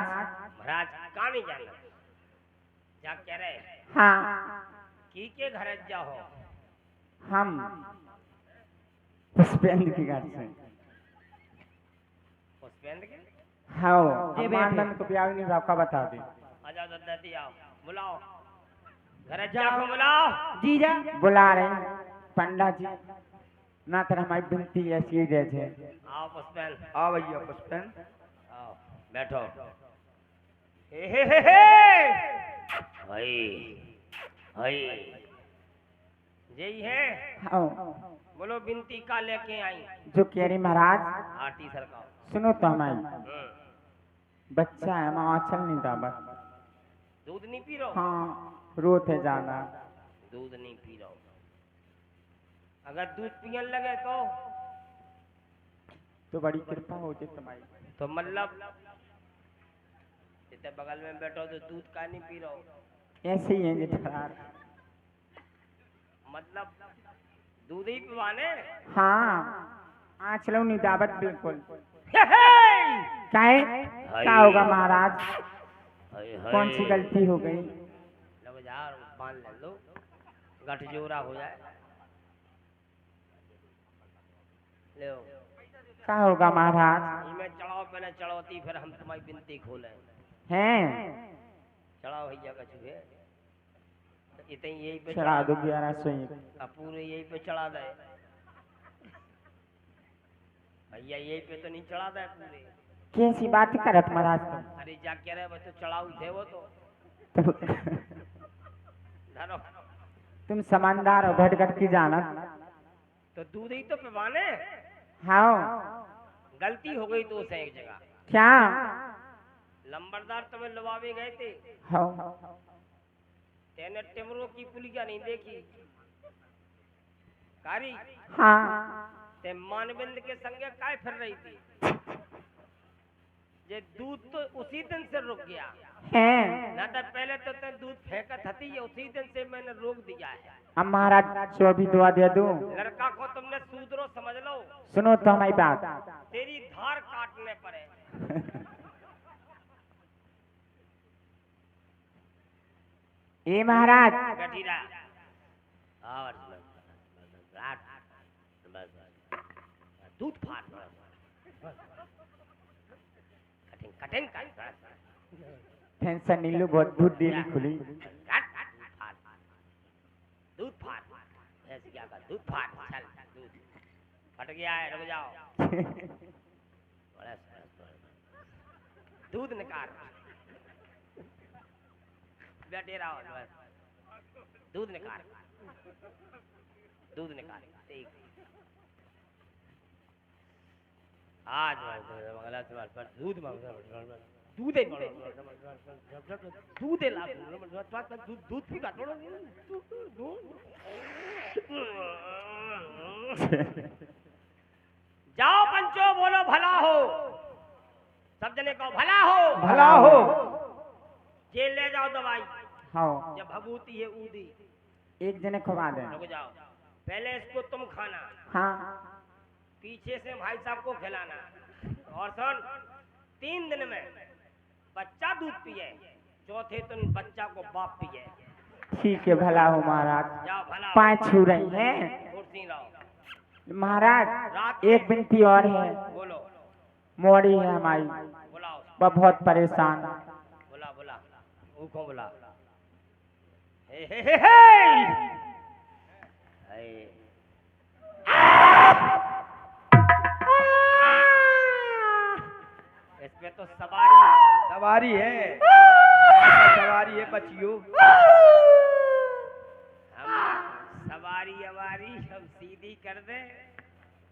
महाराज। महाराज का नहीं जाना क्या कह रहे? हाँ की के घर जाओ? हम पुष्पेंद्र के घर से। पुष्पेंद्र के? हाँ मानंद को ब्याह नहीं आपका बता दे। आजा दादी आओ बुलाओ घर जाओ बुलाओ। जीजा बुला रहे हैं पंडा जी ना तर हमारी बिनती ऐसी रहे। आओ पुष्पेंद्र आओ भैया पुष्पेंद्र आओ बैठो। हे हाय हाय यही है। हाँ बोलो बिनती का लेके आई। जो कह रही महाराज आरती सरकाओ। सुनो तो हमारी बच्चा है माँ चल नहीं था बस। दूध नहीं पी रहो? हाँ रोते जाना। दूध नहीं पी रहो। अगर दूध पियन लगे तो बड़ी कृपा हो जाए तुम्हारी। तो मतलब जितने बगल में बैठो तो दूध का नहीं पी रहो? ऐसे ही है जेठालाल। मतलब दूध ही पिवाने? हाँ आँचलों नहीं दावत बिल्कुल। हे क्या है क्या होगा महाराज? हाय कौन सी गलती हो गई? लो यार बांध ले लो गठजोरा हो जाए। लो क्या होगा महाराज? इनमें चढ़ाओ पहले चढ़ौती फिर हम तुम्हारी बिनती खोले हैं चढ़ाओ भैया का चूहे इतने यही पे चढ़ा दो 1100। अब पूरे यही पे चढ़ा दे भैया यही पे तो नहीं चढ़ा दे पूरे। कैसी बात करत महाराज तुम? अरे जा कह रहे वो तो चढ़ाऊ थे वो तो धरो। तुम समझदार हो घट घट की जाना। तो दूध ही तो पिवाने। हाँ गलती हो गई तो उसे एक जगह क्या? लंबरदार तुम्हें लुभावे गए थे। हाँ तेने टिमरों की पुलिया नहीं देखी कारी? हाँ ते मानविंद के संगे काय फिर रही थी? ये दूध तो उसी दिन से रुक गया हैं ना तो पहले तो ते दूध फेंकत थी ये उसी दिन से मैंने रोक दिया है। अब महाराज जो भी दुआ दे दूं। लड़का को तुमने सूदरो समझ लो। सुनो तो हमारी बात। तेरी धार काटने पड़े। ए महाराज बैठी रहा और दूध फाड़ कटिंग टेंशन नहीं लो बहुत दूध देनी खुली। दूध फाड़ ऐसे क्या कर दूध फाड़ चल दूध फट गया है रुक जाओ। दूध निकाल बैठे रहो दूध निकाल दूध निकाल ठीक आज दूध दूध दूध दूध पीगा जाओ पंचो बोलो भला हो सब जने को भला हो भला हो। जेल ले जाओ दवाई। हाँ जब भभूति है ऊदी एक जने खुवा दे। रुक जाओ पहले इसको तुम खाना हाँ पीछे से भाई साहब को खिलाना और सुन 3 दिन में बच्चा दूध पिए चौथे दिन बच्चा को बाप पिए। ठीक है भला हो महाराज। जाओ भला पाँव छू रही हैं कुर्सी लाओ। महाराज। एक विनती और है। बोलो मोड़ी है हमारी बुलाओ वह बहुत परेशान। बुला बुला ऊखों बुला। हे इसमें तो सवारी है सवारी है बच्चियों। हम सवारी हमारी हम सीधी कर दे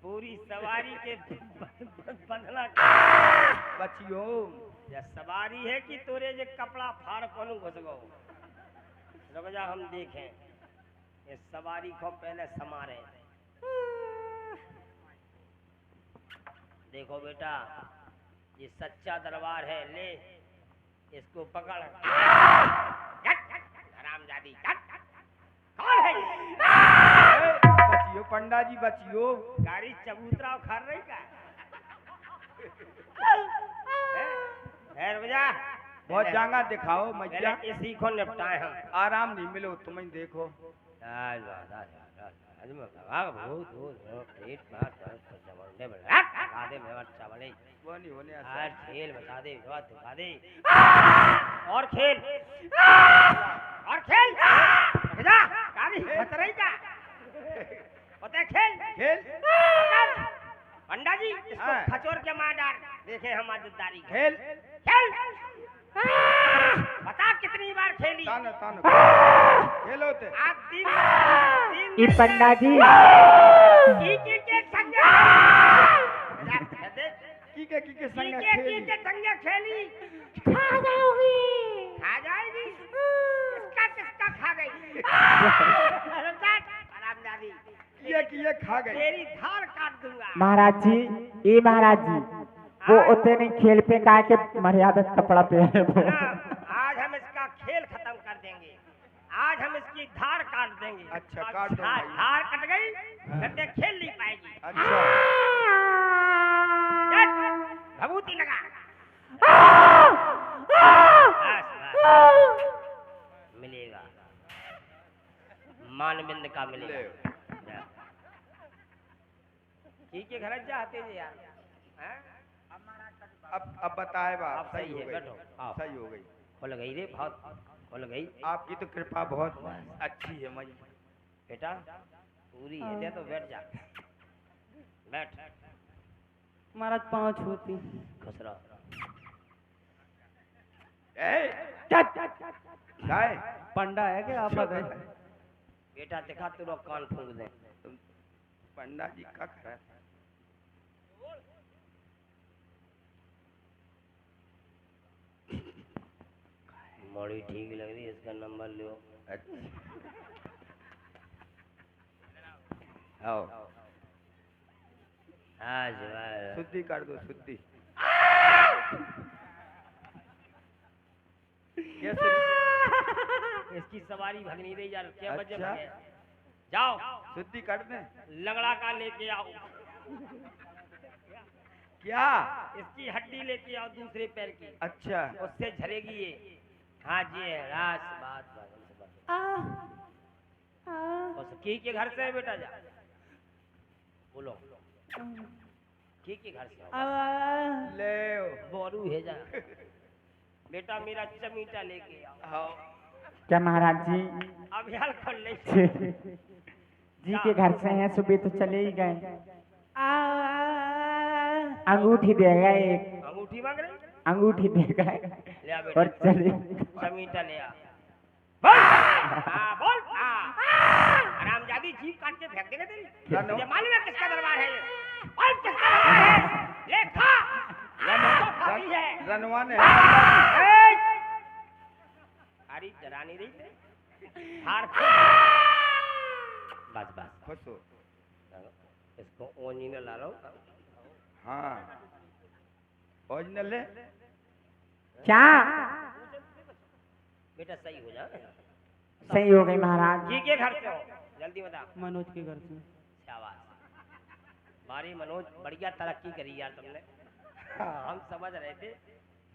पूरी सवारी के बंधना बच्चियों। या सवारी है कि तोरे जे कपड़ा फाड़ पनू घुस गो। रुक जा हम देखें ये सवारी को पहले समारे। देखो बेटा ये सच्चा दरबार है ले इसको पकड़। हरामजादी कौन है? बच्चियों पंडा जी बच्चियों। गाड़ी चबूतरा उखाड़ रही का खैर भैया बहुत जांगा दिखाओ मैया। पहले इसी को निपटाए हम। आराम नहीं मिलो तुम्हें देखो। वो नहीं होने ऐसा। खेल बता दे दिखा दे और खेल और खेल जा गाड़ी फंस रही जा पता है खेल खेल पंडा जी इसको हाँ। खचोर के मार डाल देखे हम आजदारी खेल खेल बता कितनी बार खेली तानो तानो खेलो ते। आज तीन ये पंडा जी की संग की के संग की खेली। के संग खेली खा जाओगी। खा जाएगी किसका खा गई आरामदारी किए खा गई। तेरी धार काट दूंगा महाराज जी, ये महाराज जी वो उतने नहीं खेल पे का के मर्यादा कपड़ा पहने वो। आज हम इसका खेल खत्म कर देंगे आज हम इसकी धार काट देंगे अच्छा, काट दो भाई। धार कट गई फिर ते खेल नहीं पाएगी अच्छा भभूति लगा मिलेगा मानबिंद का मिलेगा ठीक है घर जाते हैं यार हैं? अब बताए बाप अब सही सही हो है, गई। बैठो, आओ। सही हो गई। खुल गई रे बहुत खुल गई आपकी तो कृपा बहुत अच्छी है मैया। बेटा पूरी है दे तो बैठ जा बैठ महाराज 5 होती। खुश रहो गाय पंडा है कि आप बताए? बेटा दिखा तू लोग कान फूंक दे पंडा जी का खरा मौड़ी ठीक लग रही है इसका नंबर लो आओ आज वाह शुद्धि कर दो शुद्धि। कैसे इसकी सवारी भग नहीं रही यार क्या बजे अच्छा। भगे जाओ शुद्धि कर दें लंगड़ा का लेके आओ क्या? इसकी हड्डी लेके आओ दूसरे पैर की अच्छा उससे झरेगी ये हाँ जी है रास बात बस की के घर से है बेटा जा बोलो की के घर से हो? ले बोरू है जा बेटा मेरा चमीटा लेके आओ आओ। क्या महाराज जी अब यार खोल ले जी के घर से हैं सुबह तो चले ही गए। अंगूठी देगा एक अंगूठी मांग रही अंगूठी देगा ले आ और बेटा चले। चमीटा ले आ बोल हाँ बोल हाँ हरामजादी जीभ काट के फेंक देगा तेरी रनो। मुझे मालूम है किसका दरबार है ये और किसका दरबार है ले खा तो खाती है रनवा ने ए! अरे डरा नहीं रही थे हार बस बस खुश हो। इसको ओरिजिनल ला रहा हूँ हाँ ओरिजिनल है। क्या बेटा सही हो जा सही हो गई महाराज। जी के घर से हो जल्दी बता मनोज के घर से। शाबाश बारी मनोज बढ़िया तरक्की करी यार तुमने हम समझ रहे थे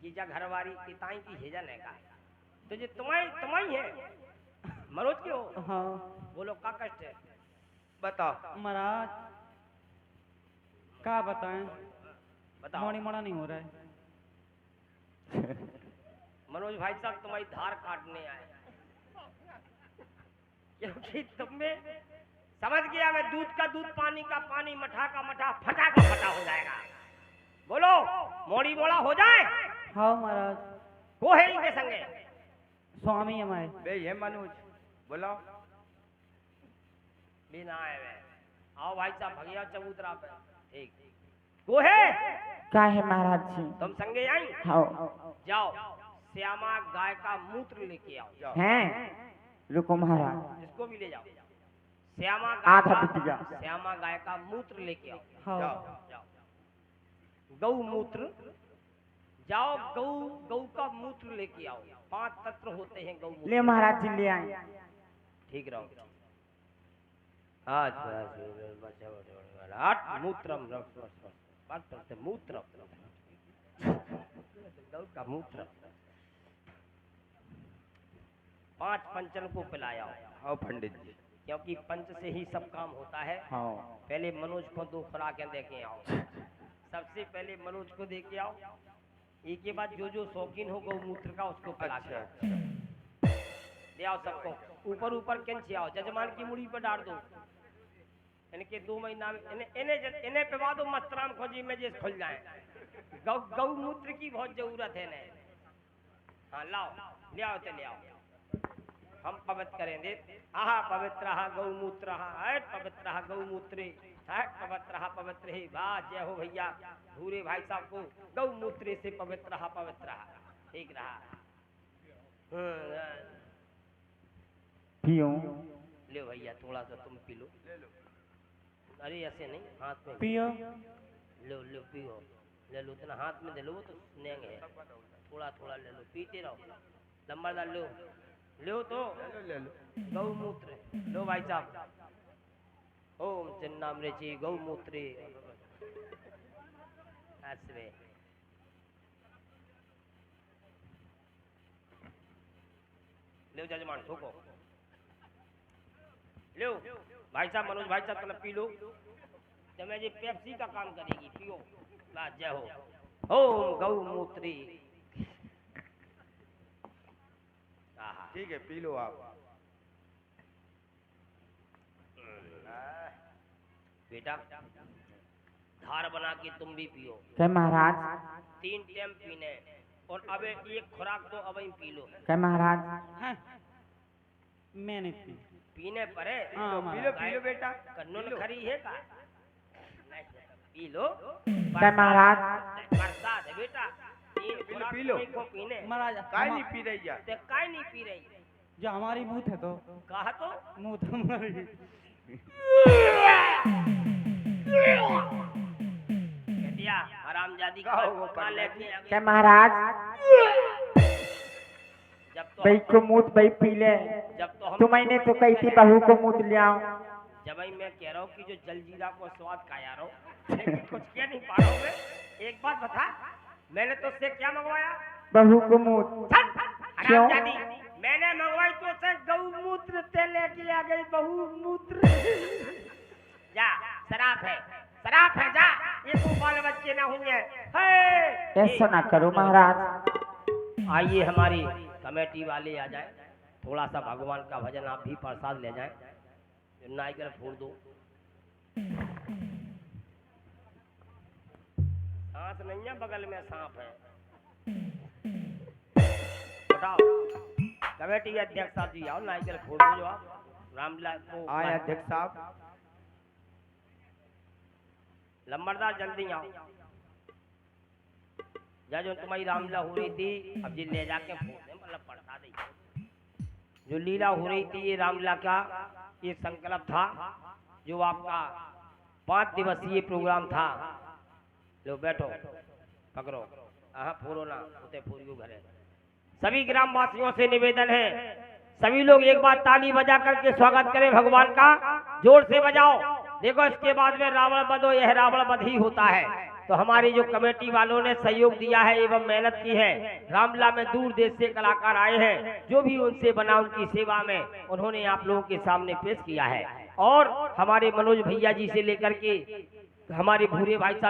जीजा घरवारी पिताई की हेजन है का तो ये तुम्हारी है मनोज के हो हाँ बोलो का कष्ट है बताओ। महाराज क्या बताएं बताओ मोड़ी मोड़ा नहीं हो रहा है। मनोज भाई साहब तुम्हारी धार काटने आए क्योंकि तुम में समझ गया मैं दूध का दूध पानी का पानी मठा का मठा फटा का फटा हो जाएगा बोलो मोड़ी मोड़ा हो जाए हाँ महाराज वो है इनके संगे स्वामी हमारे। बे ये मनोज बोलाओ। बिना आए हुए आओ भाई साहब भगिया चबूतरा पे ठीक वो है क्या है महाराज जी? तुम संगे आई हाँ जाओ श्यामा गाय का मूत्र लेके आओ जाओ। हैं रुको महाराज। इसको भी ले जाओ श्यामा आधा गाय बिटिया। का श्यामा गाय का मूत्र लेके आओ हाँ जाओ। जाओ गौ मूत्र जाओ गौ गौ का मूत्र लेके आओ 5 तत्व होते हैं गौ मूत्र ले महाराज जी ले आए। ठीक रहो आज मूत्रम मूत्रम गौ का मूत्र 5 पंचन को पिलाया, हाँ पंडित जी। क्योंकि पंच से ही सब काम होता है। हाँ पहले मनोज को 2 खुराकें दे के आओ। सबसे पहले मनोज को दे के आओ, एक के बाद जो जो शौकीन हो गौमूत्र का उसको पिला के अच्छा आओ। ले आओ सबको, ऊपर ऊपर किंच आओ, जजमान की मुड़ी पर डाल दो। इनके 2 महीना में इन्हें पिवा दो मस्तराम खोजी में जे खुल जाए। गौमूत्र की बहुत जरूरत है इन्हें। हाँ लाओ, ले आओ तो ले आओ, हम पवित्र करेंगे। आहा पवित्र गौमूत्र, पवित्र गौमूत्रे, पवित्र ही। वाह जय हो भैया भूरे भाई साहब को गौमूत्र से पवित्र पवित्र। ठीक रहा। पियो ले भैया थोड़ा सा तुम पी लो। अरे ऐसे नहीं, हाथ में पियो। लो लो पियो, ले लो, इतना हाथ में दे लो, वो तो स्नेंग है। थोड़ा थोड़ा ले लो, पीते रहो। लंबरदार लो, लो तो ले लो। गौमूत्र लो भाई साहब। ओम चिन्नामृचि गौमूत्रे आश्रय। लो जजमान ठोको, लो भाई साहब, मनोज भाई साहब तलब पी लो। जब मैं ये पेप्सी का काम करेगी, पियो। बात जय हो। ओम गौमूत्री। ठीक है पी लो आप। बेटा धार बना के तुम भी पियो। क्या महाराज? 3 टाइम पीने, और अब एक खुराक तो अब ही पी लो। क्या महाराज? हाँ, मैंने पी। पीने पर है हाँ, तो पी लो बेटा। कन्नून खरी है का? नहीं, पी लो। क्या महाराज? बरसात है बेटा, 3 खुराक पी लो। तुम्हीं को पीने। महाराज काय नहीं पी रही यार? ते काय नहीं पी रही? जो हमारी मूत है तो कहा तो मूत हमारी। कह दिया हरामजादी कहा वो का लेके आ गई। क्या महाराज? जब तो भाई को मूत भाई पी ले। जब तो हम तुम्हें तो कही थी बहू को मूत ले आओ। जब भाई मैं कह रहा हूँ कि जो जलजीरा को स्वाद खाया रहो, लेकिन कुछ कह नहीं पा रहा हूँ मैं। एक बात बता, मैंने तो उससे क्या मंगवाया? बहू को मूत। क्यों? हरामजादी, मैंने मंगवाई तो से गौमूत्र ते लेके आ गई बहू मूत्र। जा शराब है, शराब है, जा। ये तो बाल बच्चे ना होंगे। ऐसा ना करो महाराज। आइए हमारी कमेटी वाले आ जाए, थोड़ा सा भगवान का भजन आप भी प्रसाद ले जाएं। नाइकर फोड़ दो। सांस नहीं है, बगल में सांप है। बताओ कमेटी अध्यक्ष साहब जी आओ, नाइकर फोड़ दो। जो आप रामलाल को आए अध्यक्ष साहब। लंबरदार जल्दी आओ। जा जो तुम्हारी रामलीला हो रही थी, अब जी ले जाके फोड़ दे, मतलब पढ़ता नहीं। जो लीला हो रही थी ये रामलीला का ये संकल्प था, जो आपका 5 दिवसीय प्रोग्राम था। लो बैठो, पकड़ो। हाँ फोड़ो ना, उते फोड़ियो घरे। सभी ग्रामवासियों से निवेदन है, सभी लोग एक बार ताली बजा करके स्वागत करें भगवान का, जोर से बजाओ। देखो इसके बाद में रावण वध हो, यह रावण वध ही होता है। तो हमारी जो कमेटी वालों ने सहयोग दिया है एवं मेहनत की है, रामलीला में दूर देश से कलाकार आए हैं, जो भी उनसे बना उनकी सेवा में उन्होंने आप लोगों के सामने पेश किया है। और हमारे मनोज भैया जी से लेकर के हमारे भूरे भाई साहब